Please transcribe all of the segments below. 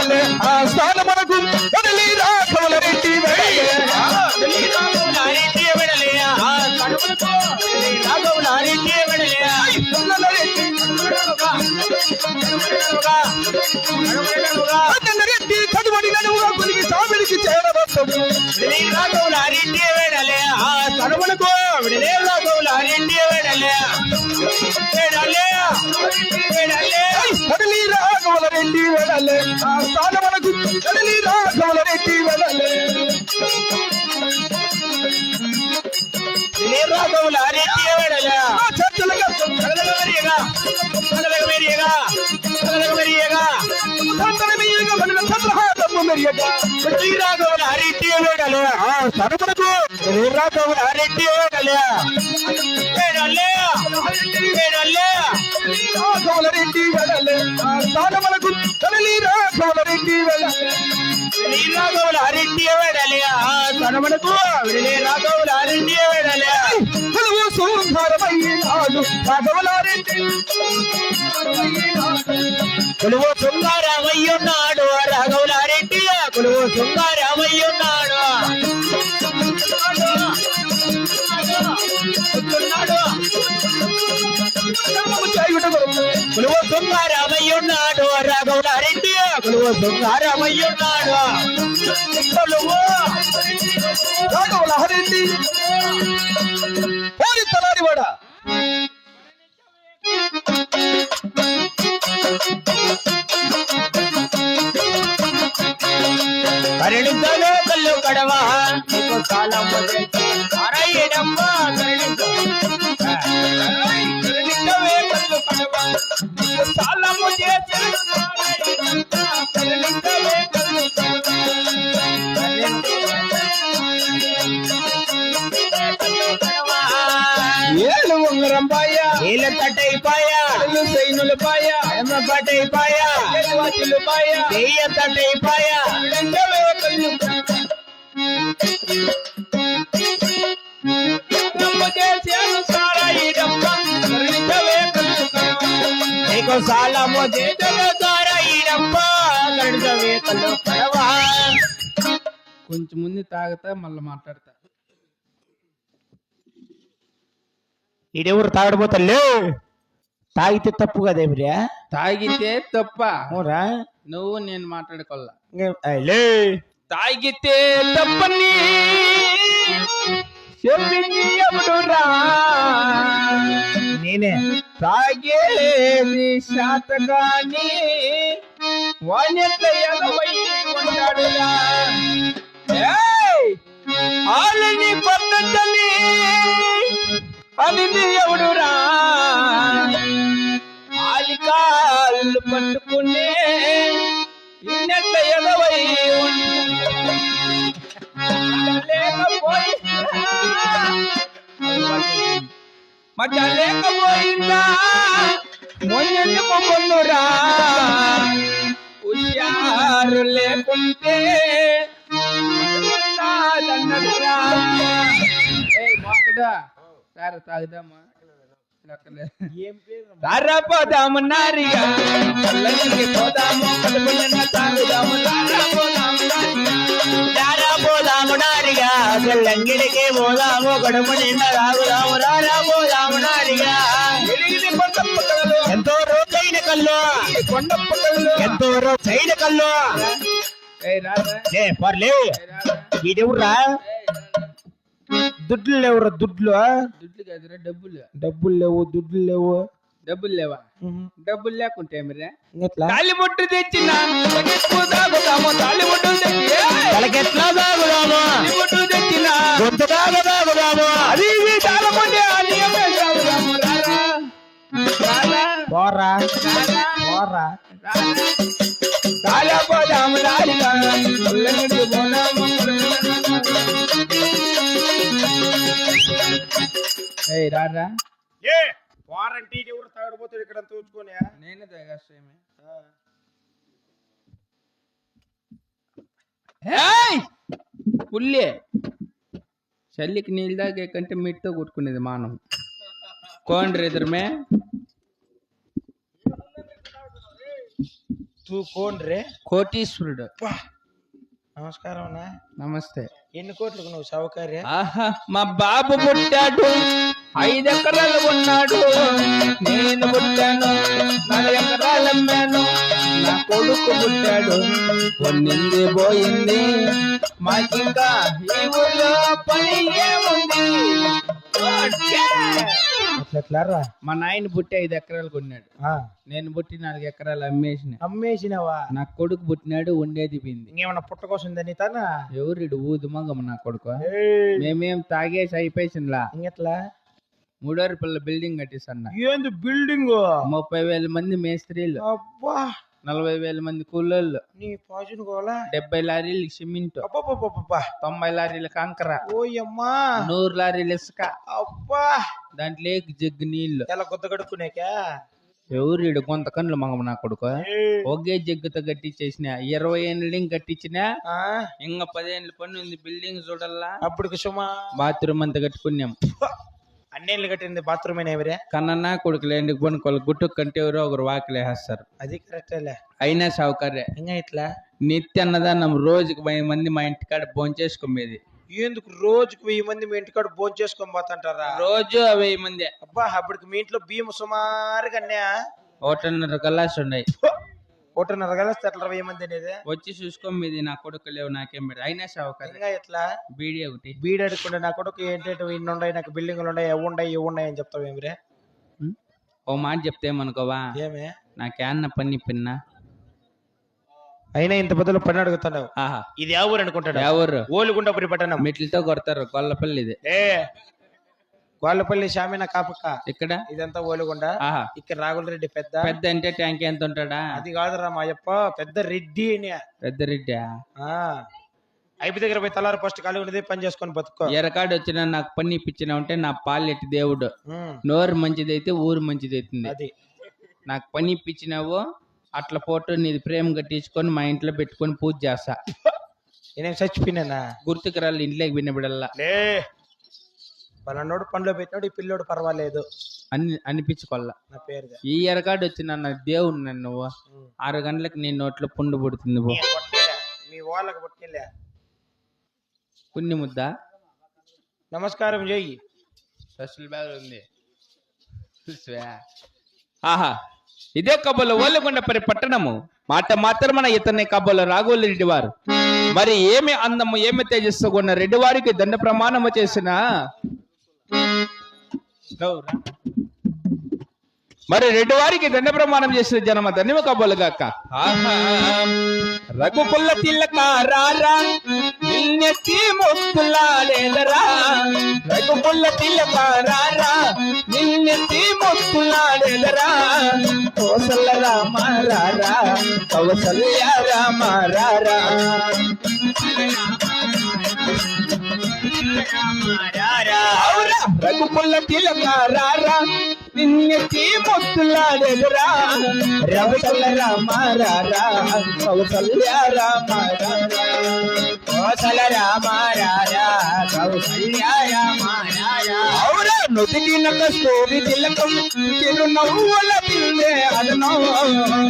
వెడలే ఆ స్థానమునకు వదిలి రాఘవుల రెడ్డి వెడలే రెడ్డి కడువడిననుగా కొలిగి సామిడికి చేరవద్దము రాఘవుల రెడ్డి వెడలే ఆ తనుమునకు విడలే రాఘవుల రెడ్డి వెడలే వదిలి రాఘవుల రెడ్డి వెడలే ఆ స్థానమునకు వదిలి రాఘవుల రెడ్డి వెడలే రాఘవుల రెడ్డి వెడలే చర్చలుగా రాఘవుల రెడ్డి వెడలే ఆ తనుమునకు రాఘవుల రెడ్డి వెడలే రాఘవుల రెడ్డి వెడలే ఆ స్థానమునకు వదిలి రాఘవుల రెడ్డి వెడలే రాఘవుల రెడ్డి వెడలే ఆ తనుమునకు విడలే రాఘవుల రెడ్డి వెడలే కొలువు శృంగారమయ్యాడు రాఘవుల రెడ్డి కొలువు శృంగారమయ్యున్నాడు రాఘవుల రెడ్డి కొలువు శృంగారమయ్యున్నాడు కొలువు శృంగారమయ్యున్నాడు రాఘవుల రెడ్డి కొలువు శృంగారమయ్యున్నాడు కొలువు రాఘవుల రెడ్డి పోలి తలారివాడ కరణించలో కళ్ళు కడవా నీకు కాలం అరయ్యడమ్మ కరణించవే కళ్ళు కడవా నీకు కాలము చేసి కరణించవే కళ్ళు ఏళ్ళు ఉంగరం పాయ ఏళ్ళ తట్టయిపాయ సైనులు పాయ ఎమ్మ పట్టయిపాయ వాచులు పాయ దెయ్య తట్టయిపాయ నీకు సాలము చేతలు దారయ్యడమ్మ కరణించవే కళ్ళు కడవా కొంచెం ముందు తాగుతా మళ్ళీ మాట్లాడతా. ఈడెవరు తాగడిపోతలే తాగితే తప్పు కదేమిరా తాగితే తప్ప అవురా నువ్వు నేను మాట్లాడుకోవాలా. లే తాగితే తప్పని చెప్పింది ఎవడురా నేనే తాగేది శాతగాని వాణ్యత ఎనభై ఉంటాడురా. ఆలని పద్ధతని అది ఎవడురా ఆలికాళ్ళు పట్టుకునే ఇన్నెట్ల ఎనభై మధ్య లేకపోయిందా మొన్నెందుకు కొన్నురా హుషారు లేకుంటే సరే తాగుదామా పోదాము నారిగా పోదాము తాగుదాము పోదాము నారిగా లంగిడికి పోదాము కడుపు నిండా తాగుదాము రారా పోదాము నారిగా ఎంతో రోజైన కళ్ళు కొండప్ప కళ్ళు ఎంతో రోజైన కళ్ళు పర్లే ఈడెవర్రా దుడ్లు లేవురా దుడ్లు దుడ్లు కాదురా డబ్బులు. డబ్బులు లేవు దుడ్లు లేవు డబ్బులు లేవా? డబ్బులు లేకుంటే మీరే ఎట్లా తాలిబొట్టు తెచ్చిన తాగుదాము. తాలిబొట్టు తెచ్చి తలకెట్లా తాగుదాము తాలిబొట్టు తెచ్చిన గొంతు తాగుదాము అది ఇది తాగమంటే ఆ నియమే తాగుదాము. రారా రారా పోరా రారా పోరా తాలిపోదాము రాలిగా పోదాము. రారా వారంటీ ఎవరు తాగడిపోతాడు ఇక్కడ చూసుకొని నేనే తాగేస్తామే. పుల్లే చల్లికి నీళ్ళు తాగే కంటే మిట్తో కొట్టుకునేది మానం. కోండ్రి ఎదురుమే తూ కోన్ రే కోటీశ్వరుడు. నమస్కారం అన్నా. నమస్తే. ఎన్ని కోట్లకు నువ్వు సౌకర్య? ఆహా, మా బాబు పుట్టాడు, 5 ఎకరాలు ఉన్నాడు. నేను పుట్టాను, 4 ఎకరాలు అమ్మాను. నా కొడుకు పుట్టాడు, పొన్నింది పోయింది. మాకింకా ఈ ఊళ్ళో పని ఏముంది? అట్లా మా నాయన పుట్టి 5 ఎకరాలు కొన్నాడు. నేను పుట్టి 4 ఎకరాలు అమ్మేసినావా? నా కొడుకు పుట్టినాడు, ఉండేది పింది. ఇంకేమన్నా పుట్టకోసిందని తన ఎవరిడు ఊదు మగమ్మ నా కొడుకు. మేమేం తాగేసి అయిపోయిందిలా. ఇంకెట్లా 3 రూపాయల బిల్డింగ్ కట్టిస్తాను. ఏంది బిల్డింగ్? 30,000 మంది మేస్త్రీలు, అబ్బా 40,000 మంది కూలోళ్ళు, నీ పాజును కోలా 70 లారీలు సిమెంట్, అబ్బా 90 లారీల కంకర, ఓయమ్మా 100 లారీలు ఇసుక, అబ్బా దాంట్లో జగ్గు నీళ్లు. ఎలా కొత్త కడుక్కునేకా? ఎవరిడు కొంత కన్నులు మగమ్మ నా కొడుకు. ఒకే జగ్గుతో కట్టించేసిన 20 ఏళ్ళు కట్టించిన. ఇంకా 10 ఏళ్ళ పని ఉంది. బిల్డింగ్ చూడల్లా. అప్పటికి సుమా బాత్రూమ్ అంతా కట్టుకున్నాం. అన్నేళ్ళు కట్టింది బాత్రూమ్ ఎవరే? కన్నా కొడుకులు ఎందుకు పనుకోవాలి. గుట్టు కంటే ఎవరో ఒకరు వాకిలేస్తారు. అది కరెక్టేలే. అయినా సౌకర్యం. ఇంకా ఇట్లా నిత్య అన్నదానం రోజుకి 1000 మంది మా ఇంటికాడ భోంచేసుకునేది. ఎందుకు రోజుకు 1000 మంది మీ ఇంటికాడ భోజనం చేసుకొని పోతుంటారా? రోజు 1000 మంది. అబ్బా అప్పటికి మీ ఇంట్లో బియ్యం సుమారుగా 1.5 గలాస్ ఉన్నాయి. 1.5 కలిస్తే అట్లా 1000 మంది అనేది వచ్చి చూసుకోమేది. నా కొడుకు లేవు, నాకేం పెడదు. అయినా సౌకర్యం. ఇంకా ఎట్లా బీడీ ఒకటి బీడి అడుక్కుంటే నా కొడుకు ఏంటంటే ఇన్ని ఉన్నాయి, నాకు బిల్డింగ్లు ఉన్నాయి, ఇవి ఉన్నాయి అని చెప్తావు ఏమిరే? ఓ మాట చెప్తే ఏమనుకోవా? ఏమే నాకేమన్నా పని పిన్నా? అయినా ఇంత బదులు పని అడుగుతున్నావు. ఆహా, ఇది ఏ ఊరు అనుకుంటాడు? ఎవరు? ఓలుగుండపురి పట్టణం. మెట్లతో కొడతారు. గొల్లపల్లి ఇది. గోళ్ళపల్లి శామిన కాపక్క. ఇక్కడ ఇదంతా ఓలుగుండ. ఆహా, ఇక్కడ రాగులరెడ్డి పెద్ద పెద్ద అంటే ట్యాంక్ ఎంత ఉంటాడా? అది కాదురా మా అయ్యప్ప, పెద్ద రెడ్డి అని. పెద్ద రెడ్డి అయిపు దగ్గర పోయి తలారు ఫస్ట్ ఖాళీ ఉండేది, పని చేసుకొని బతుకో. ఎరకాడు వచ్చినా నాకు పని ఇప్పించిన ఉంటే నా పాలెట్టి దేవుడు. నోరు మంచిదైతే ఊరు మంచిది అవుతుంది. అది నాకు పని ఇప్పించినావు, అట్లా ఫోటో నీది ప్రేమ కట్టించుకొని మా ఇంట్లో పెట్టుకొని పూజ చేస్తా. నేనేం చచ్చిపోయినా గుర్తుకు రాళ్ళు ఇంట్లోకి వినబడల్లా. పలానోడు పనిలో పెట్టినాడు, ఈ పిల్లోడు పర్వాలేదు అని అనిపించుకోవాలా. నా పేరుగా ఈ ఎరకాడు వచ్చిన నాకు దేవుడు. నన్ను 6 గంటలకు నీ నోట్లో పుండు పుడుతుంది. మీ వాళ్ళకి పట్టుకెళ్ళా పుణ్య ముద్ద నమస్కారం చెయ్యి. స్పెషల్ బ్యాగ్ ఉంది. ఆహా, ఇదే కబ్బలు ఓలగొండపరి పట్టణము. మాట మాత్రమన ఇతని కబ్బలు రాఘోలు రెడ్డి వారు. మరి ఏమి అందము, ఏమి తేజస్సు కొన్న రెడ్డి వారికి దండ ప్రమాణము చేసిన మరి రెడ్డి వారికి దండ ప్రమాణం చేసిన జనమ ధన్యమ కబ్బలు గాక. రఘుపుల్ల తిల్లకారా నిన్నెత్తి మొక్కులాడేదరా. రఘుపుల్ల తిల్లకారా నిన్నెత్తి మొక్కులాడేదరా. కౌసల్య రామారా కౌసల్య రామారా. రఘుపుల్ల తిల్లకారా నిన్నెత్తి మొక్కులాడేదరా. కౌసల్య రామారా కౌసల్య రామారా. కౌసల్య రామారా కౌసల్య రామారా. అవురా నుదిటిన కస్తూరి తిలకం చిరునవ్వుల తిందే అదనం.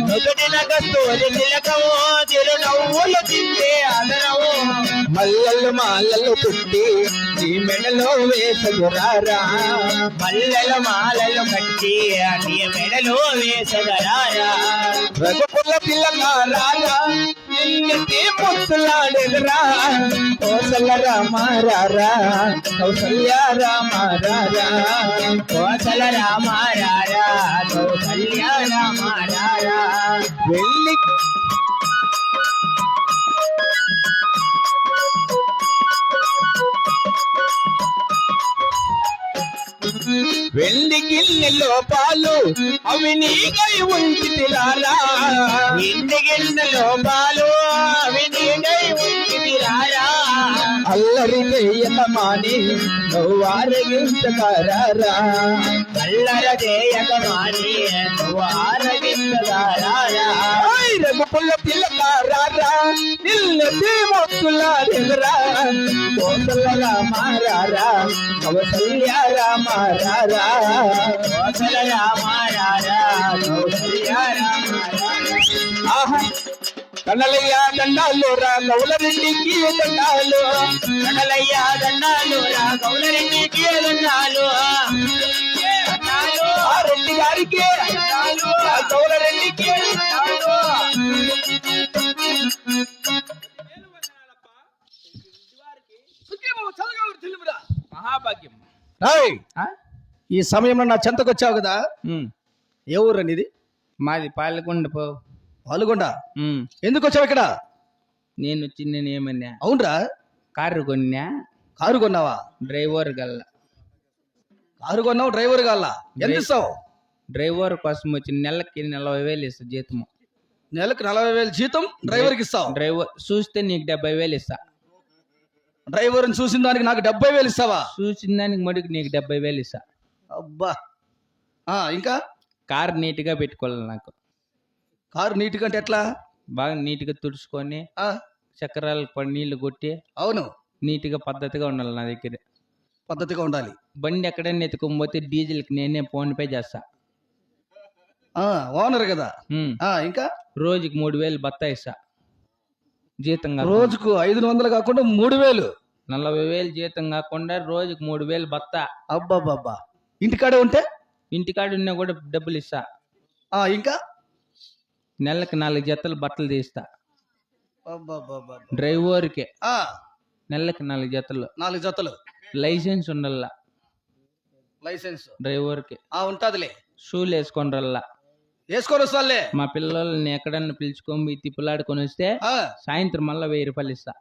నుదిటిన కస్తూరి తిలకం చిరునవ్వుల తిందే అదనం. మల్లెలు మాలలు పుట్టి నీ మెడలో వేసగురారా. మల్లెలు మాలలు కట్టి నీ మెడలో వేసగరారా. రఘుపుల్ల పిల్లగారా నిన్నెత్తి ముద్దులాడెదరా. కౌసల్య రామారా కౌసల్య రామారా. కౌసల్య రామారా కౌసల్య రామారా. వెళ్ళి వెండి గిన్నెలో పాలు అవి నీకై ఉంచితిరారా. వెండి గిన్నెలో పాలు అవి నీకై ఉంచితిరారా. అల్లరి చేయకమాని నువ్వు ఆరగించగారా. అల్లరి చేయకమాని నువ్వు ఆరగించగారా. రఘుపుల్ల పిల్లకారా నిన్నెత్తి మొక్కులాడెదరా. కౌసల్య రామారా కౌసల్య రామారా. కౌసల్య రామారా కౌసల్య రామారా. కన్నలయ్య దండాలు రా కౌలరెడ్డికి దండాలు కనలయ్య దండాలు రా కౌలరెడ్డికి దండాలు ఆ రెడ్డి గారికి ఆ కౌలరెడ్డికి దండాలు. మహాభాగ్యం. ఏయ్, ఆ? ఈ సమయంలో నా చెంతకు వచ్చావు కదా, ఉమ్. ఏ ఊరు అనేది? మాది పాలకొండ పో. పాల్గొండ. ఉమ్. ఎందుకు వచ్చావు ఇక్కడ? నేను వచ్చి నేను ఏమన్నా అవునరా, కారు కొన్నా, కారు కొన్నావా? డ్రైవర్ గల్ల. కారు కొన్నావు, డ్రైవర్ కాల్లా. ఎంత ఇస్తావు? డ్రైవర్ కోసం వచ్చి నెలకి 40,000 ఇస్తా జీతము. నెలకు 40,000 జీతం డ్రైవర్కి ఇస్తావు? డ్రైవర్ చూస్తే నీకు 70,000 ఇస్తా. డ్రైవర్ని చూసిన దానికి నాకు 70,000 ఇస్తావా? చూసిన దానికి మటుకు నీకు 70,000 ఇస్తా. అబ్బా. ఇంకా కారు నీట్ గా పెట్టుకోవాలి నాకు. కారు నీట్గా అంటే ఎట్లా? బాగా నీట్ గా తుడుచుకొని చక్రాలు నీళ్లు కొట్టి అవును, నీట్ గా పద్ధతిగా ఉండాలి నా దగ్గర. పద్ధతిగా ఉండాలి. బండి ఎక్కడైనా ఎత్తుకోకపోతే డీజిల్ కి నేనే ఫోన్ పే చేస్తా. ఓనర్ కదా. ఉమ్. ఇంకా రోజుకి 3,000 బత్తా ఇస్తా జీతం కాకుండా. రోజుకు 500 కాకుండా 3,000. 40,000 జీతం కాకుండా రోజుకి 3,000 బత్తా. అబ్బాబ్బా. ఇంటికాడే ఉంటే ఇంటికాడ ఉన్నా కూడా డబ్బులు ఇస్తా. ఇంకా నెలకి 4 జతలు బట్టలు తీస్తా అబ్బబ్బబ్బా. డ్రైవర్కి. నెలకి 4 జతలు. 4 జతలు. లైసెన్స్ ఉండాల లైసెన్స్ డ్రైవర్కి. ఉంటదిలే. షూలు వేసుకొని రల్లా. వేసుకొని వస్తాలే. మా పిల్లల్ని ఎక్కడన్నా పిలుచుకొని పోయి తిప్పులాడుకొని వస్తే సాయంత్రం మళ్ళీ 1,000 రూపాయలు ఇస్తా.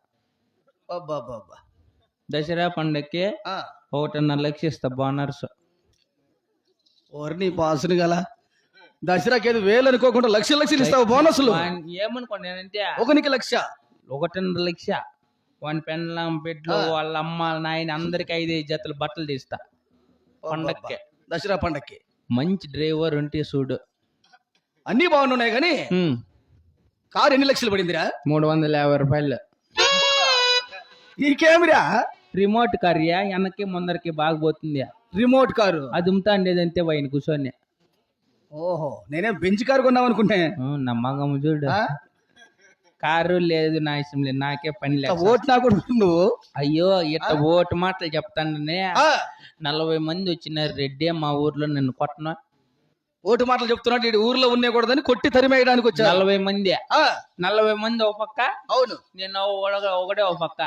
అబ్బబ్బబ్బా. దసరా పండక్కి 1.5 లక్ష ఇస్తా బోనర్స్. ఓర్ని పాసుని గల దసరాకి ఏదో 1,000 అనుకోకుండా లక్షలు ఇస్తావు బోనస్లు. ఏమనుకోండి, ఒకనికి 1,00,000. 1.5 లక్ష. వాని పెళ్ళం బిడ్డలు వాళ్ళ అమ్మ నాయన అందరికి 5-5 జతలు బట్టలు తీస్తా పండక్కి. దసరా పండక్కి మంచి డ్రైవర్ ఉంటే చూడు. అన్ని బాగున్నాయి కానీ కారు ఎన్ని లక్షలు పడిందిరా? 350 రూపాయలు. నీకేమిరా? రిమోట్ కార్యా వెనక్కి ముందరికి బాగా పోతుంది. రిమోట్ కారు అది ఉమ్తా ఉండేదంతే వైన్ కూర్చొని. ఓహో, నేనే బెంచ్ కారు కొన్నావు అనుకుంటే. నమ్మకం చూడు. కారు లేదు, నా ఇష్టం లేదు, నాకే పని లేదు. ఓటు నాకు నువ్వు. అయ్యో ఇట్లా ఓటు మాటలు చెప్తానే 40 మంది వచ్చినారు రెడ్డి మా ఊర్లో, నన్ను కొట్టను. ఓటు మాటలు చెప్తున్నాడు. ఈ ఊర్లో ఉన్నకూడదని కొట్టి తరిమేయడానికి వచ్చా. 40 మంది. 40 మంది ఒక పక్క. అవును, నేను ఒకటే ఒక పక్క.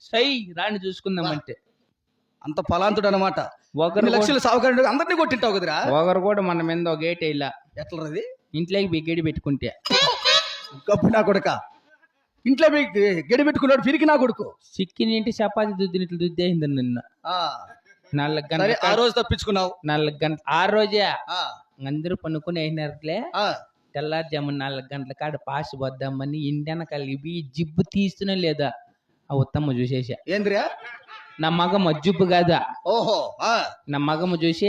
సై రాని చూసుకుందామంటే అంత ఫలాంతుడు అనమాట. 1 లక్షలు సాగుకారు అందరినీ కొట్టింటావు కదరా. ఒకరు కూడా మన మీద ఒక గేట్ ఇలా ఎట్లది? ఇంట్లోకి బిగ్గడి పెట్టుకుంటే. గప్పు నా కొడుక, ఇంట్లో గడి పెట్టుకున్నాడు పిరికి నా కొడుకు. సిక్కినింటి చపాతి దుద్దినట్లు దుద్దేసింది నిన్న. 4 గంటలు ఆ రోజు తప్పించుకున్నావు. 4 గంటలు ఆ రోజే అందరూ పనుకుని అయినారులే. తెల్లారుజామున 4 గంటల కాడ పాస్ వద్దామని ఇండియన కలిపి జిబ్బు తీస్తూనే లేదా ఆ ఉత్తమ్మ చూసేసా. ఏంద్రా? నా మగమ్మ జుబ్బు కాదా. ఓహో, నా మగమ్మ చూసి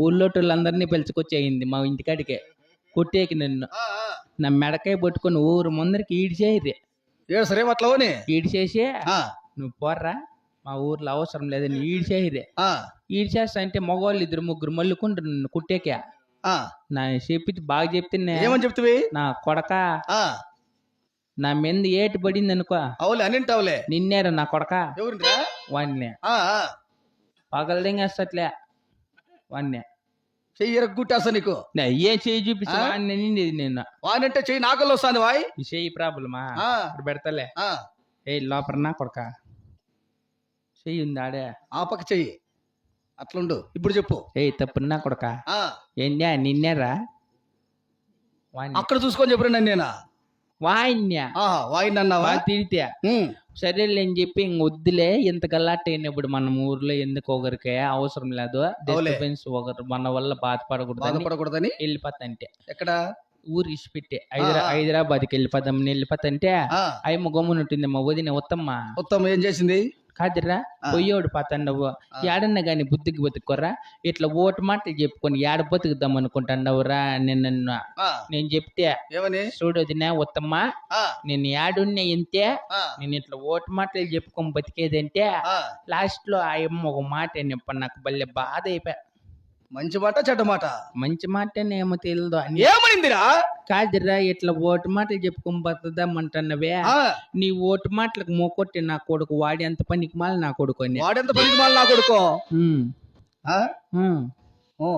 ఊళ్ళోటోళ్ళందరినీ పిలుచుకొచ్చేయింది మా ఇంటికాడికే కొట్టేకి. నన్ను నా మెడకాయ పట్టుకొని ఊరు ముందరికి ఈడ్చేది. సరే అట్లవని ఈడ్చేసి నువ్వు పోర్రా మా ఊర్లో అవసరం లేదని ఈడ్చేది. ఈడ్చేస్తా అంటే మగవాళ్ళు 2-3 మల్లుకుంటారు నన్ను కుట్టేకే. నా చెప్పి బాగా చెప్తే ఏమని చెప్తావి? నా కొడక నా మీద ఏటి పడింది అనుకో. అవులే అన్నింటావులే. నిన్నేరా నా కొడక. ఎవరురా? వాణ్ణే పగలదింగేస్తట్లే. వాణ్ణే చెయ్యి ఎరగొట్టేస్తా నీకు. ఏం చెయ్యి చూపించి వాడిని నిండేది నేను. వానంటే చెయ్యి నాకల్లో వస్తుంది. వాయ్ ఈ చెయ్యి ప్రాబ్లమా పెడతలే. ఏ లోపల నా కొడక చెయ్యి ఉంది ఆడే. ఆ పక్క చెయ్యి అట్లుండు. ఇప్పుడు చెప్పు. ఏ తప్పున్నా కొడక ఏందా నిన్నేరా అక్కడ చూసుకొని చెప్పు. నేనా వాయిన్యా వాయినన్నావా? తిరితే సరేలే అని చెప్పి ఇంక వద్దులే ఇంత గల్లాట అయినప్పుడు మన ఊర్లో ఎందుకు ఒకరికే అవసరం లేదు. డిస్టర్బెన్స్ ఒకరు మన వల్ల బాధపడకూడదని వెళ్ళిపోతాంటే. ఎక్కడ ఊరు ఇచ్చిపెట్టి హైదరాబాద్కి వెళ్ళిపోతాంటే అయ్యమ్మ గమ్మున ఉంటుంది. మా వదిన ఉత్తమ్మ ఏం చేసింది? కాదురా పొయ్యోడు పాతండవు ఏడన్నా గాని బుద్ధికి బతుక్కోరా ఇట్లా ఓటు మాటలు చెప్పుకొని ఏడ బతుకుదాం అనుకుంటాండవురా. నేను చెప్తే చూడొదినా ఉత్తమ్మ నేను ఏడున్నా ఇంతే నేను ఇట్లా ఓటు మాటలు చెప్పుకొని బతికేదంటే లాస్ట్ లో ఆ అమ్మ ఒక మాట చెప్ప నాకు భలే బాధ అయిపోయా. మంచి మాట చెడ్డ మాట మంచి మాటనేమో తెలియదు అని ఏమైందిరా? కాదురా ఇట్లా ఓటు మాటలు చెప్పుకొని బతుకుదామంటున్నవే ఆ, నీ ఓటు మాటలకు మోకొట్టి నా కొడుకు వాడి అంత పనికి మాల నా కొడుకు అని వాడెంత పనికి మాల నా కొడుకో. ఆ? ఓ.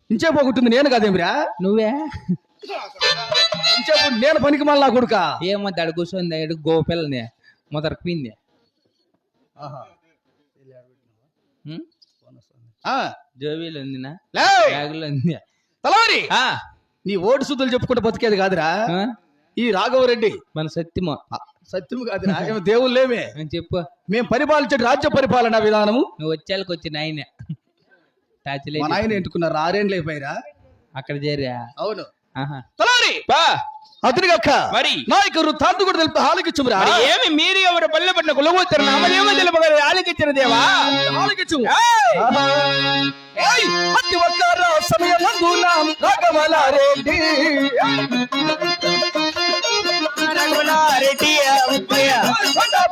ఇంచే పోగొట్టింది నేను కాదేమిరా? నువ్వే ఇంచేపు నేను పనికి మాల నా కొడుక. ఏమో దాడు కూర్చొని గోపిల్లని మొదలుపింది జోబీలో ఉందినా బ్యాగులో ఉంది తలవారి ఆ, నీ ఓటు సుద్దులు చెప్పుకుంటూ బతికేది కాదురా ఆ, ఈ రాఘవరెడ్డి. మన సత్యమో సత్యము కాదురా, ఏమో దేవుళ్ళేమే. అని చెప్పు మేము పరిపాలించే రాజ్య పరిపాలన విధానము. నువ్వు వచ్చేళ్ళకి వచ్చి నాయన టాచలే మా నాయన ఎంటుకున్నారు 6 ఏళ్ళు అయిపోయిరా. అక్కడ చేరా అవును ఆహా తలవారి అతనికి అక్క మరి నాయకుడు తాంతు కూడా తెలుపు హాలకిచ్చురా. మరి ఏమి మీరు ఎవరు పల్లె పట్టిన కులగోత్తరు నామదేమో తెలుపగలరు ఆలకిచ్చిన దేవా హాలకిచ్చు ఏయ్! అతి ఒక్కర సమయమందు నాం రాఘవలారెడ్డి రఘునారెడ్డి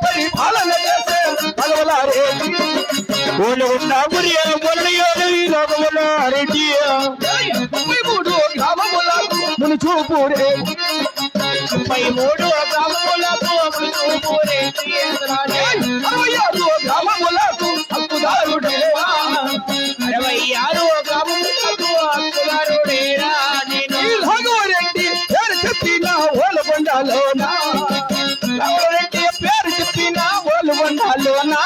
పరిపాలన చేసే రాఘవలారెడ్డి ఓళ్ళు ఉన్న గురి రఘునారెడ్డి 33 గ్రామములకు మునుచూపురే 33 గ్రామములకు 66 గ్రామములకు హక్కుదారుడేవా 66 గ్రామములకు హక్కుదారుడేరా నేను ఈ రాఘవరెడ్డి పేరు చెప్పిన ఓలబండాలోనా రాఘవరెడ్డి పేరు చెప్పిన ఓలుగొండలోనా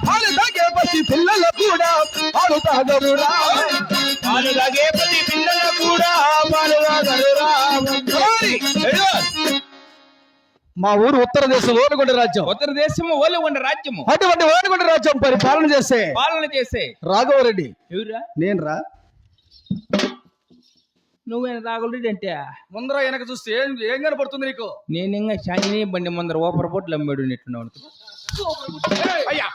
పాలు తాగే పసి పిల్లలు కూడా పాలు తాగరురా. పాలు తాగే ప్రతి పిల్లలు కూడా పాలు తాగరురా మా ఊరు ఉత్తర దేశం ఓనుగొండ రాజ్యం. ఉత్తర దేశము ఓలుగొండ రాజ్యము అటువంటి ఓనుగొండ రాజ్యం పరిపాలన చేసే పాలన చేసే రాఘవరెడ్డి ఎవరా నేను రా. నువ్వేనా రాగలరెడ్డి అంటే ముందర వెనక చూస్తే ఏం కనపడుతుంది నీకు? నేను ఇంకా శాంతిని బండి ముందర ఓపర్ పోట్లు అమ్మాడు నెట్టున్నావు అయ్యా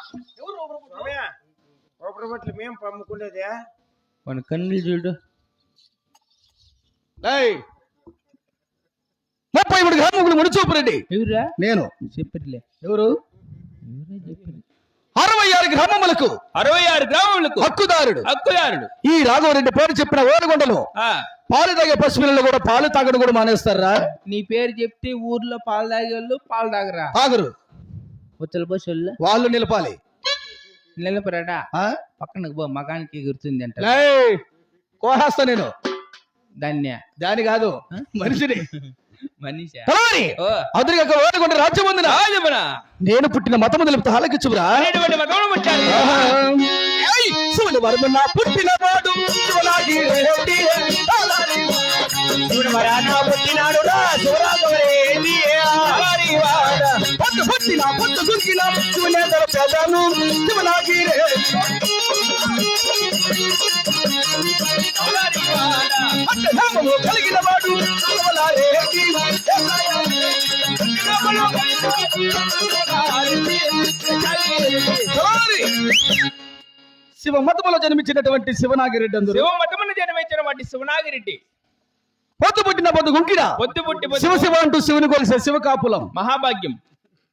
మేము పమ్ముకునేదే మన కన్నులు చూడు 33 గ్రామములు మునుచూపురెడ్డి ఎవరా నేను. చెప్పర్లే ఎవరు? 66 గ్రామములకు 66 గ్రామములకు హక్కుదారుడు హక్కుదారుడు ఈ రాఘవరెడ్డి పేరు చెప్పిన ఓనుగొండలో పాలు తాగే పసిపిల్లలు కూడా పాలు తాగడం కూడా మానేస్తారా? నీ పేరు చెప్తే ఊర్లో పాలు తాగేళ్ళు పాలు తాగరా తాగరు. ఉత్తల బస్సు వాళ్ళు నిలపాలి. నిలపరాడా ఆ? పక్కనకు పో మగానికి ఎగురుతుంది అంట కోహేస్తా నేను. దాన్ని కాదు మనిషిని. మనిషి తలారి అదురుగా ఓనుగొండ రాజ్యం ఉంది. నేను పుట్టిన మతము తెలుపుతూ హాలకిచ్చురా. శివుని వరము నా పుట్టిన వాడు శివనాగిరెడ్డి. పుట్టినాడు పొట్టు పుట్టిన పొట్టు దుర్గిన శివునేతర పెదను శివనాగిరెడ్డి. అట్టనామము కలిగిన వాడు శివలారెడ్డి. శివ మతములో జన్మించినటువంటి శివనాగిరెడ్డి అందరూ శివ మతమును జన్మించిన వాటి శివనాగిరెడ్డి పొద్దు పుట్టిన పొద్దు గుంకిన పొద్దు పుట్టి శివ శివ అంటూ శివుని కొలిసే శివకాపులం మహాభాగ్యం.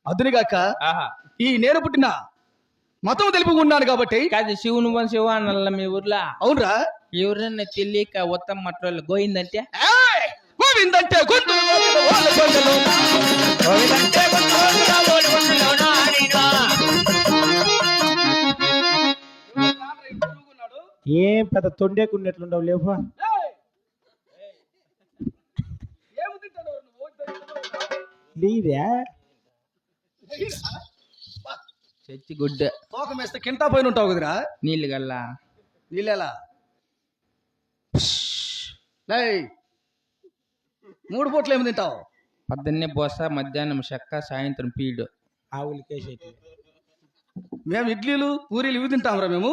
అదునిగాక ఆహా ఈ నేను పుట్టిన మతం తెలుపు ఉన్నాను కాబట్టి. కాదు శివుని శివ అన్నల్ల మీ ఊర్లో అవునరా? ఎవరన్నా తెలియక ఉత్తమ మట్రోళ్ళు గోయిందంటే గోవిందంటే గొంతు వాళ్ళ గొంతులో. ఏం పెద్ద తొండేకున్నట్లుండవు లేవా లేదే చచ్చి గుడ్డ తోకం వేస్తే కింటా పైన ఉంటావు కదరా. నీళ్ళు గల్లా నీళ్ళెలా 3 పూట్లు ఏమి తింటావు? పొద్దున్నే బొస మధ్యాహ్నం చెక్క సాయంత్రం పీడు ఆవులకేసి మేము ఇడ్లీలు పూరీలు ఇవి తింటాంరా మేము.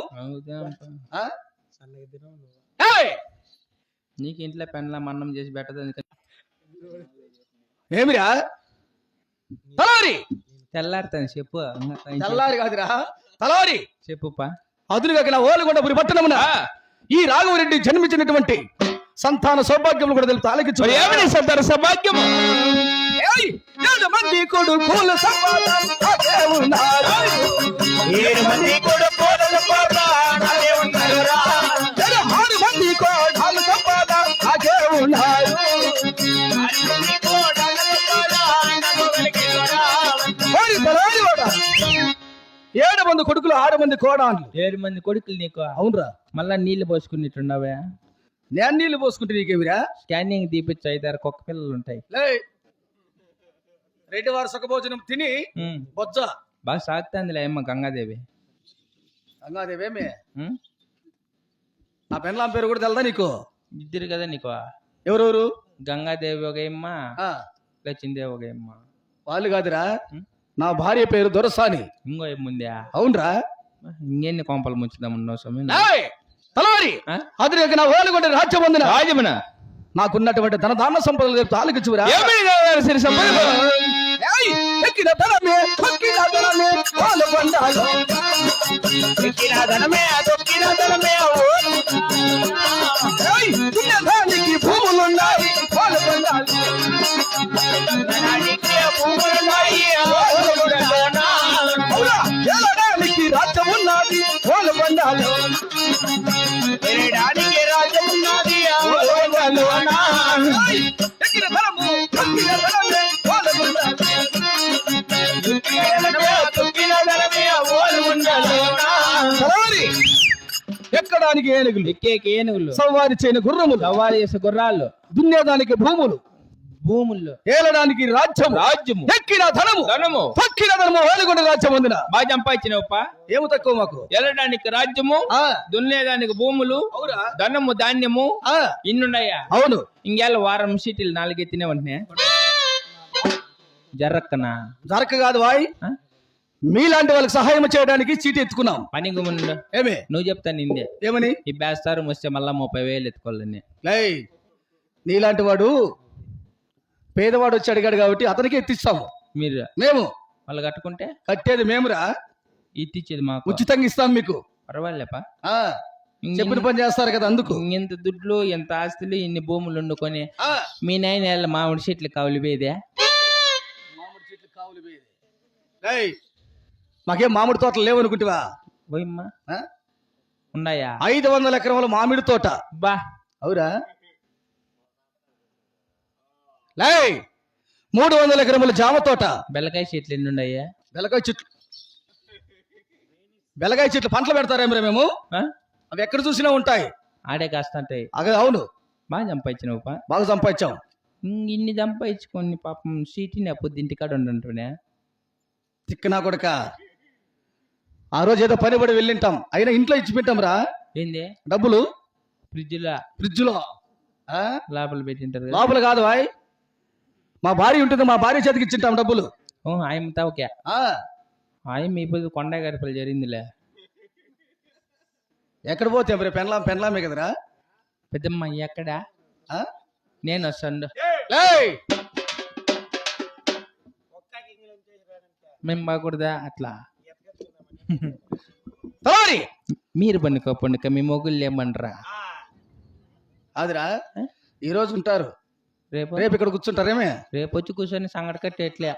ఆ? నీకు ఇంట్లో పెన్లా మన్నం చేసి పెట్టదు ఏమిరా తలారి? తెల్లారుతాను చెప్పు తెల్లారి కాదురా తలారి. చెప్పుపా అదునుగా నా ఓలుగొండపురి పట్టణమున ఈ రాఘవరెడ్డి జన్మించినటువంటి సంతాన సౌభాగ్యములు కూడా తెలుపు ఆలకించు. ఏమని సంతాన సౌభాగ్యము? 7 మంది కొడుకుల సంపాదన 7 మంది కొడుకుల నాకే ఉన్నారురా. 6 మంది కోడాలు సంపాద నాకే ఉన్నారు. ఓరి తలారి వాడా. 7 మంది కొడుకులు 6 మంది కోడాన్లు. 7 మంది కొడుకులు నీకు. అవునరా, మళ్ళా నీళ్లు పోసుకున్నట్టున్నావే. నేను నీళ్ళు పోసుకుంటే నీకేమిరా? స్కానింగ్ తీపిచ్చి 5-6 కుక్క పిల్లలు ఉంటాయి. రెడ్డి వారు సుఖభోజనం తిని బొజ్జ బాగా సాగుతుందిలే అమ్మ గంగాదేవి. గంగాదేవేమే నా పెన్లాం పేరు కూడా తెలదా నీకు? ఇద్దరు కదా నీకు. ఎవరెవరు? గంగాదేవి ఒక అమ్మ, లక్ష్మీదేవి ఒక అమ్మ. వాళ్ళు కాదురా, నా భార్య పేరు దొరసాని. ఇంకో ఏముందా? అవునరా. ఇంకెన్ని కొంపలు ముంచుదామన్నా సమయం. తలవారి అది నా ఓలుగొండ రాజ్యం పొందిన రాజమన నాకున్నటువంటి ధన దాన సంపదలు చెప్తూ ఆలోచించురా. ఎక్కిన ధనమే తొక్కిన ధనమే పాలు పొందాలి. ఎక్కిన ధనమే తొక్కిన ధనమే దానికి భూములున్నాయి పాలు పొందాలి. భూములున్నాయి ఏలడానికి రాజ్యం ఉన్నది పాలు పొందాలి. తినడానికి రాజ్యం ఉన్నది. ఎక్కిన ధనము తొక్కిన ధనమే పాలు పొందాలి. తొక్కిన ధనమే ఓలు ఉండాలి. ఎక్కడానికి ఏనుగులు, ఎక్కేకి ఏనుగులు, సవారి చేయని గుర్రములు, సవారి చేసే గుర్రాలు, దున్నేదానికి భూములు, భూముల్లో ఏలడానికి రాజ్యం, రాజ్యము, ఎక్కిన ధనము, ధనము, తక్కిన ధనము ఓలుగొండ రాజ్యం పొందిన. బాగా సంపాదించినవప్ప. ఏమి తక్కువ మాకు? వెళ్ళడానికి రాజ్యము, దున్నేదానికి భూములు, ధనము, ధాన్యము ఇన్నున్నాయా? అవును. ఇంకేళ్ళ వారం సీటీలు 4 ఎత్తినే వెంటనే జర్రక్కనా జరక కాదు వాయ్, మీలాంటి వాళ్ళకి సహాయం చేయడానికి చీటీ ఎత్తుకున్నాం. పని గుమ్మండు ఏమే నువ్వు చెప్తా నిందే ఏమని? ఈ బేస్తారు వస్తే మళ్ళా 30,000 ఎత్తుకోవాలని. నీలాంటి వాడు పేదవాడు వచ్చి అడిగాడు కాబట్టి అతనికి ఎత్తిస్తాము. మీరు మేము వాళ్ళు కట్టుకుంటే కట్టేది మేమురా, ఇచ్చిచ్చేది మాకు ఉచితంగా ఇస్తాం మీకు. పర్వాలేపా, చెప్పిన పని చేస్తారు కదా అందుకు. ఇంత దుడ్లు ఎంత ఆస్తులు ఇన్ని భూములు వండుకొని మీ నాయన మామిడి చెట్లు కావులు పోయేదే. మాకేం మామిడి తోటలు లేవనుకుంటువా? పోయమ్మా ఉన్నాయా? 500 ఎకరాల మామిడి తోట. బా అవురా? 300 ఎకరముల జామ తోట. బెల్లకాయ చెట్లు ఎన్ని ఉన్నాయా? బెల్లకాయ చెట్లు పంటలు పెడతారేమరా మేము? అవి ఎక్కడ చూసినా ఉంటాయి, ఆడే కాస్తుంటాయి. అవును. బాగా సంపాదించినవు బాగా సంపాదించాం. ఇన్ని సంపాదించుకొని పాపం సీటీని పొద్దు ఇంటికాడ ఉండంటునే. తిక్కనా కొడక, ఆ రోజు ఏదో పని పడి వెళ్ళింటాం, అయినా ఇంట్లో ఇచ్చి పెట్టాం రా. ఏంది డబ్బులు? ఫ్రిడ్జ్ లో లోపల పెట్టింటారు. లోపల కాదు వాయ్, మా భార్య ఉంటుంది, మా భార్య చేతికి ఇచ్చింటాం డబ్బులు. ఆయన తావుకే ఆయన మీ పొద్దు కొండ గడపలు జరిగిందిలే. ఎక్కడ పోతే మరి పెన్లామే కదరా. పెద్దమ్మ ఎక్కడా? నేను వస్తాను. మేము బాగూడదా అట్లా? మీరు పండుక మీ మొగుళ్ళు ఏమనరా? అదిరా ఈ రోజు ఉంటారు, రేపు ఇక్కడ కూర్చుంటారేమే. రేపు వచ్చి కూర్చొని సంగటి కట్టేట్లే.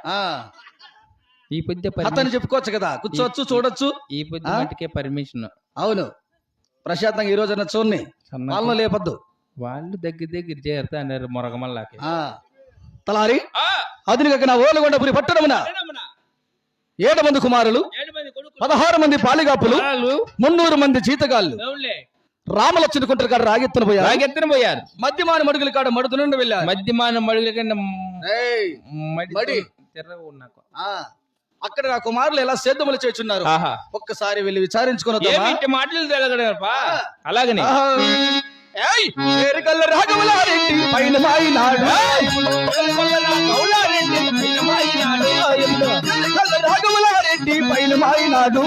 ఈ పొద్దు అతను చెప్పుకోవచ్చు కదా, కూర్చోవచ్చు, చూడొచ్చు. ఈ పొద్దు మటుకే పర్మిషన్. అవును, ప్రశాంతంగా ఈ రోజు చూడండి, వాళ్ళను లేపద్దు. వాళ్ళు దగ్గర చేరుతా అన్నారు మొరగమల్లాకి. తలారి అదునిక నా ఓలుగొండపురి పట్టణమున 7 మంది కుమారులు, 16 మంది పాలిగాపులు, 300 మంది జీతగాళ్ళు రామలక్ష్మణ కుంటారు కాడ రాగెత్తున పోయారు. మధ్యమాన మడుగుల కాడ మడుతు నుండి వెళ్ళారు. మధ్యమాన మడుగుల కన్నా అక్కడ నా కుమారులు ఎలా సేద్యములు చేస్తున్నారు ఒక్కసారి వెళ్ళి విచారించుకున్న మాటలు తెలగడపా. అలాగనే రాఘవలారెడ్డి పైన మాయినాడు, రాఘవలారెడ్డి పైన మాయినాడు.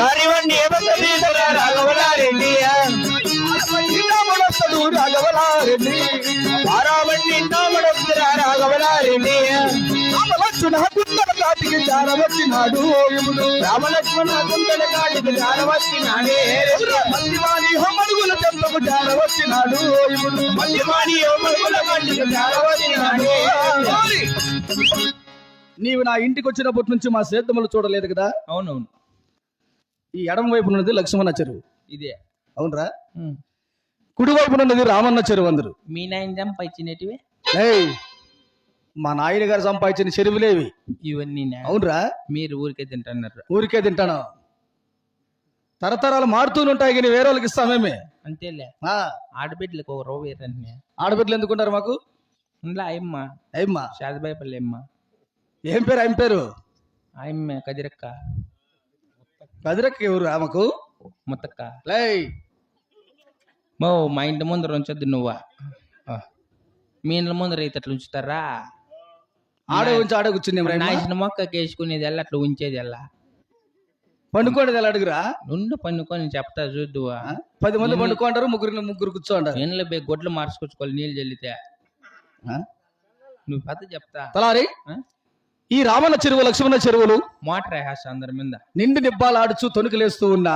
రాఘవలారెడ్డి రాఘవలారెడ్డి రాఘవలారెడ్డి రాఘవలారెడ్డి రామలక్ష్మణ కుందల కాటికి జారవచ్చినాడు. రామలక్ష్మణ కుందల కాటికి జారవచ్చినాడే. మధ్యవాణి హోమడుగుల చెంతకు పండుగకు చాలా వచ్చినాడు ఇప్పుడు మళ్ళీ మాడి మరుగుల పండుగ చాలా వచ్చినాడు. నీవు నా ఇంటికి వచ్చినప్పటి నుంచి మా సేద్యములు చూడలేదు కదా. అవునవును, ఈ ఎడమ వైపు ఉన్నది లక్ష్మణ చెరువు, ఇదే. అవునరా. కుడి వైపున ఉన్నది రామన్న చెరువు. అందరు మీ నాయన సంపాదించినటివి ఏయ్, మా నాయన గారు సంపాదించిన చెరువులేవి ఇవన్నీ. అవునరా. మీరు ఊరికే తింటున్నారు. ఊరికే తింటాను. తరతరాలు మారుతూనే ఉంటాయి కానీ వేరే వాళ్ళకి ఇస్తామేమే. అంతేలే. ఆ, ఆడబిడ్డలకు ఒక రవ్వ వేరండి. ఆడబిడ్డలు ఎందుకుంటారు మాకు? ఇంట్లో అయ్యమ్మ అయ్యమ్మా. శాదబాయిపల్లి అమ్మ. ఏం పేరు ఆయన పేరు? ఆయమ్మ కదిరక్క. కదిరక్క ఎవరు ఆమెకు? ముత్తక్క. లై మా ఇంటి ముందర ఉంచొద్దు నువ్వా. మీ ఇంట్లో ముందర అయితే అట్లా ఉంచుతారా? ఆడ ఉంచి ఆడ కూర్చుంది. నాసిన మొక్కకి వేసుకునేది ఎలా, అట్లా ఉంచేది ఎలా? పండుకోండి ఎలా అడుగురా. నుండి పండుకొని చెప్తా చూద్దువా. 10 మంది పండుకుంటారు, ముగ్గురు కూర్చోంటారు. ఎండ్ల బే గొడ్లు మార్చుకొచ్చుకోవాలి నీళ్ళు చల్లితే. నువ్వు పెద్ద చెప్తా. తలారి ఈ రామన్న చెరువు లక్ష్మణ చెరువులు మోటార్ వేస్తా అందరి మీద. నిండి నిబ్బాలు ఆడుచు తొణుకులేస్తూ ఉన్నా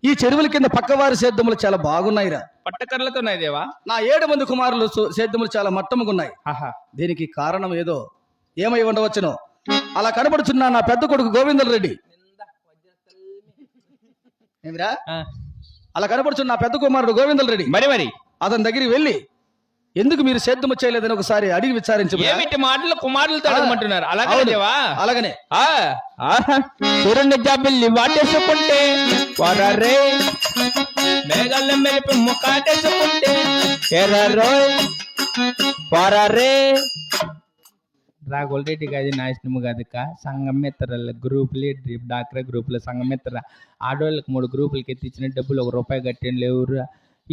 ఈ చెరువుల కింద పక్కవారి సేద్యములు చాలా బాగున్నాయిరా. పట్టకర్లతో దేవా. నా 7 మంది కుమారులు సేద్యములు చాలా మట్టముగున్నాయి. దీనికి కారణం ఏదో ఏమై ఉండవచ్చునో. అలా కనబడుచున్నా నా పెద్ద కొడుకు గోవిందల్ రెడ్డి. ఏమిరా? అలా కనబడుచున్న నా పెద్ద కుమారుడు గోవిందల్ రెడ్డి. మరి అతని దగ్గరికి వెళ్ళి ఎందుకు మీరు సేద్యము చేయలేదని ఒకసారి అడిగి విచారించు. ఏమిటి మాటలు కుమారులతో అడగమంటున్నారు? అలాగనే సూర్యుని జాబిల్లి వాటేసుకుంటే వరరే, మేఘాల మెలిపి ముక్కాటేసుకుంటే ఎర్రరోయ్ వరరే. రాఘుల్ రెడ్డి కాదు, నాశనము కాదుక. సంఘమిత్ర గ్రూప్ లీడర్, డాక్టర్ గ్రూపులో సంఘమిత్ర ఆడవాళ్ళకి 3 గ్రూపులకి ఎత్తిచ్చిన డబ్బులు ₹1 కట్టండి లేవురా.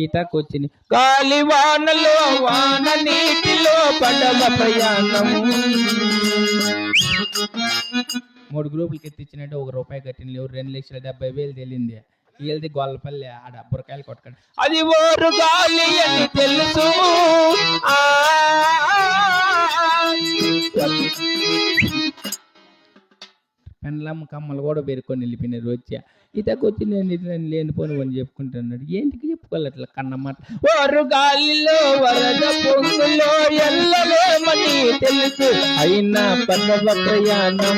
ఈతకు వచ్చింది గాలి వానలో వాన నీటిలో పడవ ప్రయాణం. 3 గ్రూపులకి ఎత్తిచ్చినట్టు ₹1 కట్టిన లేవు. 2,70,000 తేలింది. వీళ్ళది గొల్లపల్లి ఆడ బురకాయలు కొట్టుకోండి. అది ఓరు గాలి అని తెలుసు. పెండ్లమ్మ కమ్మలు కూడా పేరుకొని వెళ్ళిపోయినారు. వచ్చా ఇతకు వచ్చి నేను లేనిపోను అని చెప్పుకుంటున్నాడు. ఏంటికి చెప్పుకోవాలి అట్లా కన్నమాట. ఓరు గాలిలో వరద పొంగులో ఎల్లలేమని తెలుసు అయినా పర్వ ప్రయాణం.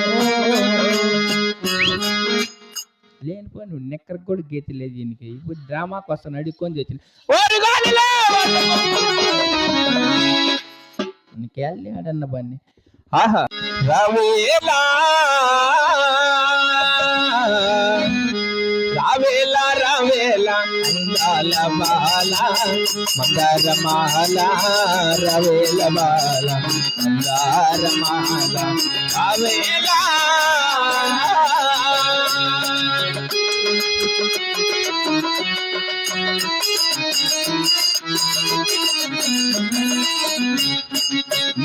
లేనిపోయి నువ్వు నెక్కడికి కూడా గీత లేదు దీనికి. ఇప్పుడు డ్రామా కోసం అడుక్కొని తెచ్చిన ఓరు గాలిలో నీకేళ్ళి ఆడన్న బాన్ని. ఆహా రావేలా రావేలా రావేలా అందాల బాల మందారమాల రవేల బాల మందారమాల రావేలా.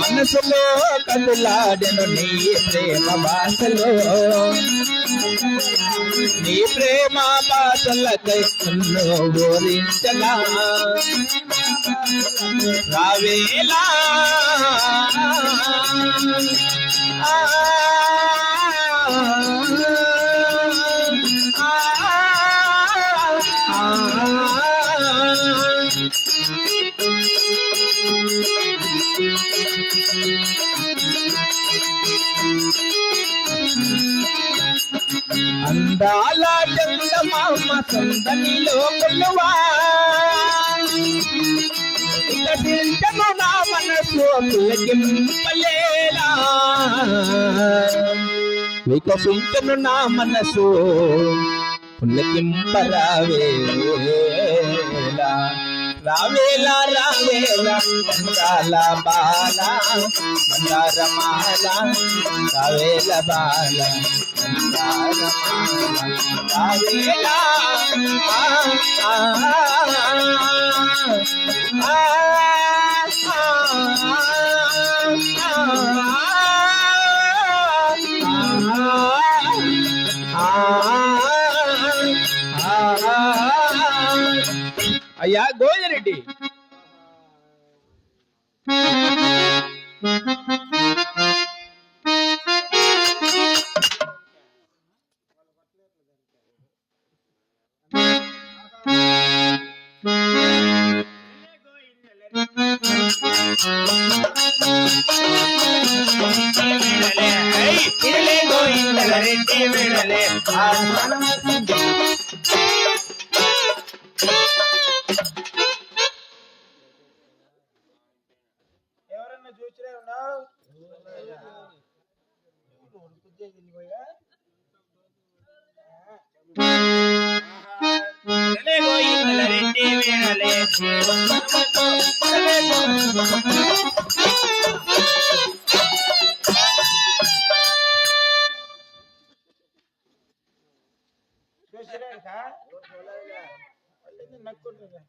మనసులో కదులాడెను నీ ప్రేమ భాషలో, నీ ప్రేమ భాషలకై నన్ను ఊరించలా రావేలా. అందాల చందమామ సందనిలో కొలువా, ఇతను నా మనసు పులకింపలేలా, వికసించను నా మనసు పులకింపరావేలా. రావేలా రావేలా మందాల బాల మందారమాల రావేల బాల మందారమాల రావేలా. అయ్యా గోవిందరెడ్డి, విడలే గోవిందల రెడ్డి విడలే ఎవరన్నా చూసిరే ఉన్నావు విడలే గోవిందల రెడ్డి విడలే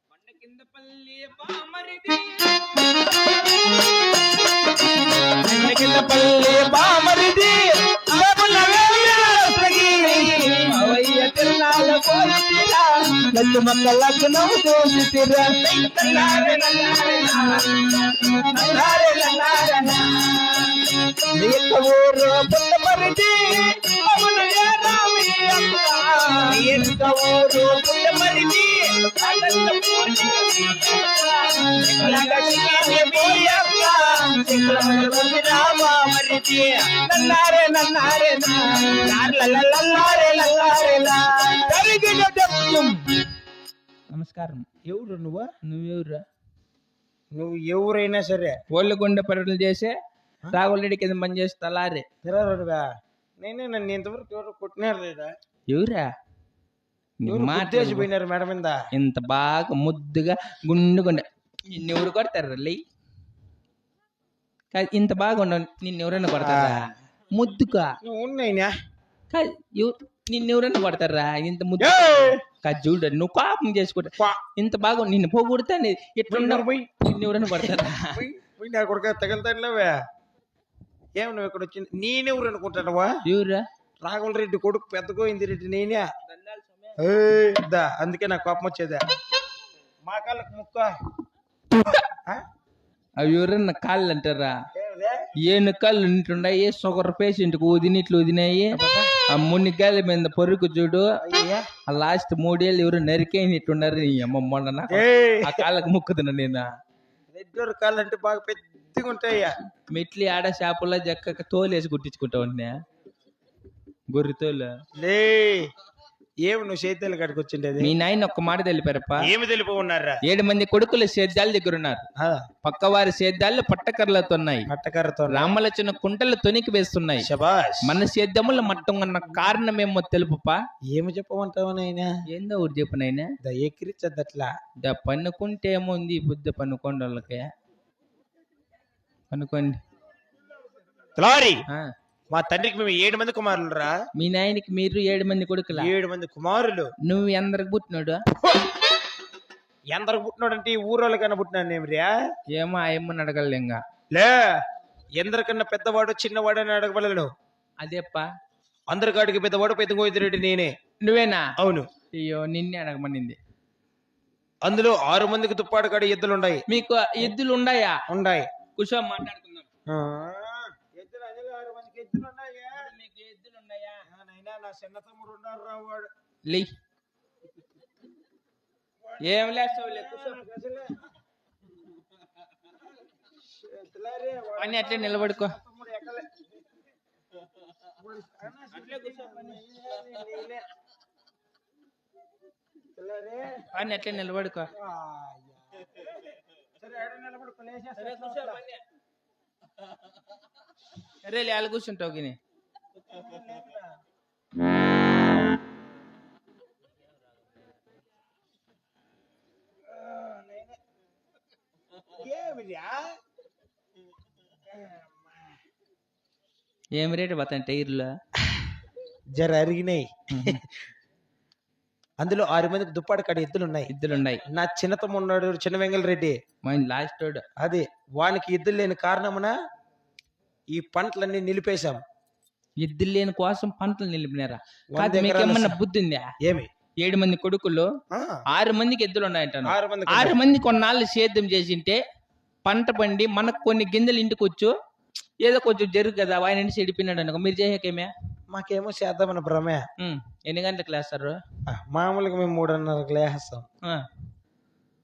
కొండ కింద పల్లి బామరిది కొండ కింద పల్లి బామరిది లోపల అవయ్య తిరునాళ్ళ పోయిరా నన్ను మక్కలకు నవ్వు దోసిరా నల్లారే నల్లారే నల్లారే నల్లారే నీక ఊరు పుట్టమరిది అవును రామి అక్క నీక ఊరు పుట్టమరిది అనంత పూర్ణి నల్లారే నల్లారే నల్లారే నల్లారే నమస్కారం. ఎవరు నువ్వు నువ్వెవరురా? నువ్వు ఎవరైనా సరే ఓళ్ళగుండ పరుగులు చేసే రాగులరెడ్డి కింద పని చేసి తలారే తిరగరుగా నేనే నన్ను ఇంతవరకు ఎవరు కొట్టినారు లేదా ఎవరా? పోయినారు మేడం మీద ఇంత బాగా ముద్దుగా గుండుగుండ నిన్నెవరు కొడతారు లే? ఇంత బాగా ఉండవు నిన్నెవరైనా కొడతారా? ముద్దుగా నువ్వు ఉన్నాయినా నిన్నెవరైనా కొడతారా? ఇంత ముద్దు చూడ నువ్వు కోపం చేసుకుంటా ఇంత బాగా నిన్ను పోగొడతా ఎట్లున్నా నిన్నెవరైనా కొడతారా? నా కొడుక తగలుతానులేవే ఏమి నువ్వు ఇక్కడ వచ్చింది నేనెవరు అనుకుంటానవా? ఎవరా? రాఘవల్ రెడ్డి కొడుకు పెద్ద గోవింది రెడ్డి నేనే అందుకే నాకు కోపం వచ్చేదా మా కాళ్ళకు ముక్క అవి ఎవరన్నా కాళ్ళు అంటారా? ఏను కాళ్ళు ఉంటుండాయి షుగర్ పేషెంట్ కు వదినిట్లు వదినాయి ఆ మునిగాల మీద పొరుగు చూడు ఆ లాస్ట్ 3 ఏళ్ళు ఎవరు నరికేనిట్టున్నారు అమ్మ మొన్న ఆ కాళ్ళకు ముక్కుతున్నా నేను. రెడ్డి కాళ్ళు అంటే బాగా పెద్దగా ఉంటాయ్యా మెట్లి ఆడ షాపుల్లో జక్క తోలేసి కుట్టించుకుంటా ఉన్నా గొర్రె తోలు లే ఏమి నువ్వు సేద్యాలు కాడికి వచ్చిండేది? మీ నాయన ఒక్క మాట తెలిపారప్ప. ఏమి తెలిపి ఉన్నారా? 7 మంది కొడుకులు సేద్యాల దగ్గర ఉన్నారు. పక్కవారి సేద్యాలు పట్టకర్రలతో ఉన్నాయి. పట్టకర్రతో రామలచిన కుంటలు తొనికి వేస్తున్నాయి. మన సేద్యముల మట్టం ఉన్న కారణమేమో తెలుపుపా. ఏమి చెప్పమంటావు నాయనా? ఏందో ఊరు చెప్పు నాయనా. ఎక్కిరిచ్చద్దట్లా పన్నుకుంటే ఏముంది బుద్ధ పన్నుకోండి వాళ్ళకి పనుకోండి. మా తండ్రికి మేము 7 మంది కుమారులు రా. మీ నాయనకి మీరు 7 మంది కొడుకులా? 7 మంది కుమారులు. నువ్వు ఎందరికి పుట్టినాడు? ఎందరికి పుట్టినాడు అంటే ఈ ఊరోళ్ళకన్నా పుట్టినాను ఏమిరా? ఏమో ఆయమ్మని అడగలే ఇంకా లే ఎందరికన్నా పెద్దవాడు చిన్నవాడు అని అడగబడను. అదేప్పా అందరికాడికి పెద్దవాడు పెద్ద గోవిందరెడ్డి నేనే. నువ్వేనా? అవును. అయ్యో నిన్నే అడగమనింది. అందులో 6 మందికి తుప్పాడు కాడి ఎద్దులు ఉన్నాయి. మీకు ఎద్దులు ఉన్నాయా? ఉన్నాయి. కూర్చో మాట్లాడుకుందాం. నా చిన్న తమ్ముడు ఉన్నారు రా వాడు. ఏం లేస్తావులే అని అట్లే నిలబడుకో. అని అట్లే నిలబడుకో. సరే లేలు కూర్చుంటావు గిని. ఏం రేటు పోతాయి టైర్లు? జర అరిగినాయి. అందులో 6 మందికి దుప్పాడు కాడి ఎద్దులున్నాయి. ఎద్దులున్నాయి. నా చిన్న తమ్ముడు ఉన్నాడు చిన్న వెంగళ రెడ్డి. లాస్ట్ అదే వానికి ఎద్దులు లేని కారణమున ఈ పంటలన్నీ నిలిపేశాం. ఎద్దులు లేని కోసం పంటలు నిలిపినారా? మీకేమన్నా బుద్ధి ఉందా? ఏమి 7 మంది కొడుకులు 6 మందికి ఎద్దులు ఉన్నాయంటాను. 6 మంది కొన్నాళ్ళు సేద్యం చేసింటే పంట పండి మనకు కొన్ని గింజలు ఇంటికి వచ్చు ఏదో కొంచెం జరుగు కదా. ఆయన చెడిపోయినాడు అనుకో మీరు చేసేకేమే? మాకేమో చేద్దామని భ్రమే. ఎన్ని గంటలకు లేస్తారు? మామూలుగా మేము 3:30కి లేస్తాం.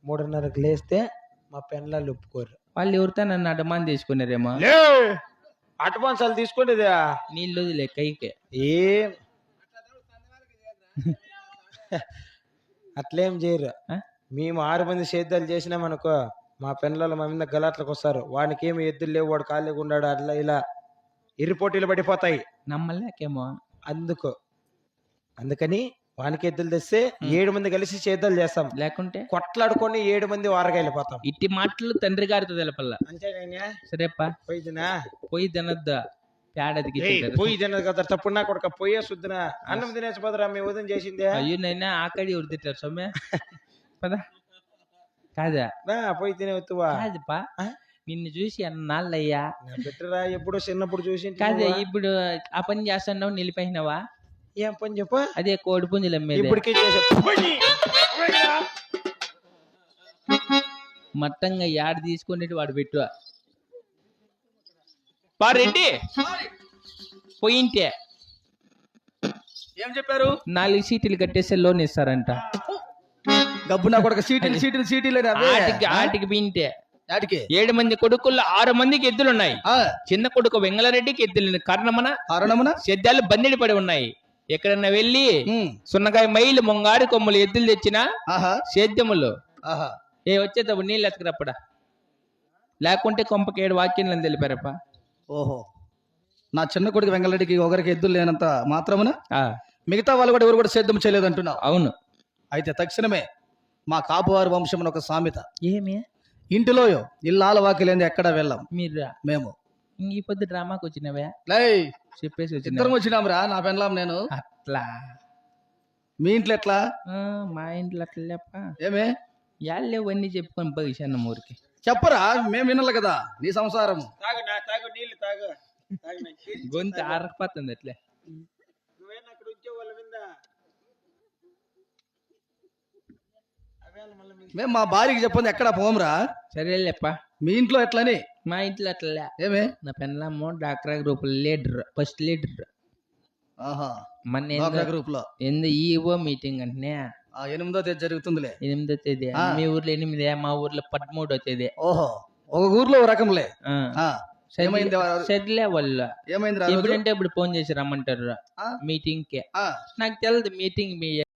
3:30కి లేస్తే మా పెన్లాళ్ళు ఒప్పుకోరు. వాళ్ళు ఎవరితో నన్ను అడమాన్ తీసుకున్నారేమో. లే అడ్వాన్స్ వాళ్ళు తీసుకునేది నీళ్ళు వదిలే కైకే. ఏం అట్లేం చేయరు. ఆ? మేము 6 మంది సేద్యాలు చేసినామనుకో మా పెన్లలో మా మీద గలాట్లకు వస్తారు. వానికి ఏమి ఎద్దులు లేవు, వాడు ఖాళీగా ఉన్నాడు, అట్లా ఇలా ఇరుపోటీలు పడిపోతాయి. నమ్మలేకేమో. అందుకని వానికి ఎద్దులు తెస్తే 7 మంది కలిసి సేద్యాలు చేస్తాం. లేకుంటే కొట్లాడుకొని 7 మంది వారగా వెళ్ళిపోతాం. ఇట్టి మాటలు తండ్రి గారితో తెలపల్లా. అంతేనా? సరేపా పోయిదినా పోయి తినద్దా పేడదికి. పోయి తినదు కదా తప్పుడు నా కొడుక పోయే శుద్ధినా అన్నం తినేసిపోదరా మీ ఉదయం చేసిందే. అయ్యో నైనా ఆకడి ఎవరు తింటారు సొమ్మె పదా కాదా పోయి తినేవచ్చువా కాదుపా. నిన్ను చూసి అన్నాళ్ళయ్యా పెట్టరా ఎప్పుడు చిన్నప్పుడు చూసి కాదే. ఇప్పుడు ఆ పని చేస్తున్నావు నిలిపోయినావా? ఏం పని చెప్ప అదే కోడి పుంజులు అమ్మేది. ఇప్పటికే మొత్తంగా యాడ తీసుకునేటి వాడు పెట్టు పారెడ్డి పోయింటే ఏం చెప్పారు? 4 సీట్లు కట్టేస్తే లోన్ ఇస్తారంట. గబ్బు నా కొడుకు సీటీలు ఆటికి బింటే వాటికి 7 మంది కొడుకుల్లో 6 మందికి ఎద్దులున్నాయి. చిన్న కొడుకు వెంగళరెడ్డికి ఎద్దులు కారణమున సేద్యాలు బందిడి పడి ఉన్నాయి. ఎక్కడన్నా వెళ్ళి సున్నకాయ మైలు మొంగాడి కొమ్ములు ఎద్దులు తెచ్చినా సేద్యములు వచ్చేటప్పుడు నీళ్ళు ఎత్తుకురప్పడా, లేకుంటే కొంపకేడు వాక్యం తెలిపారప్ప. ఓహో, నా చిన్న కొడుకు వెంగళరెడ్డికి ఒకరికి ఎద్దులు లేనంత మాత్రమున మిగతా వాళ్ళు కూడా ఎవరు కూడా సేద్యం చేయలేదంటున్నావు. అవును. అయితే తక్షణమే మా కాపువారి వంశం ఒక సామెత. ఏమి ఇంటిలో ఇల్లాల వాకిలేంది ఎక్కడ వెళ్ళాం మీరు మేము. ఈ పొద్దు డ్రామాకి వచ్చినవే చెప్పేసి ఇద్దరం వచ్చినాంరా నా పెన్లాం నేను. అట్లా మీ ఇంట్లో ఎట్లా? మా ఇంట్లో అట్లా లేప ఏమే యాళ్ళేవన్నీ చెప్పుకొని పోయిశాను ఊరికి. చెప్పరా, మేము వినాలి కదా నీ సంసారం. నీళ్ళు తాగు. గొంతు ఆరకపోతుంది అట్లే. మేము మా భార్యకి చెప్పండి ఎక్కడ పోమరా. సరేలేప్ప. మీ ఇంట్లో ఎట్లని? మా ఇంట్లో అట్లా ఏమే నా పెన్లాము doctor group leader, first leader. మన గ్రూప్ లో ఈఓ మీటింగ్ అంటే 8వ తేదీ జరుగుతుందిలే. 8వ తేదీ. మీ ఊర్లో 8, మా ఊర్లో 13వ తేదీ. ఓహో, ఒక ఊర్లో ఒక రకంలే. సర్లే వాళ్ళు ఏమైంది? ఎప్పుడంటే ఇప్పుడు ఫోన్ చేసి రమ్మంటారు మీటింగ్ కి. నాకు తెలియదు మీటింగ్ మీ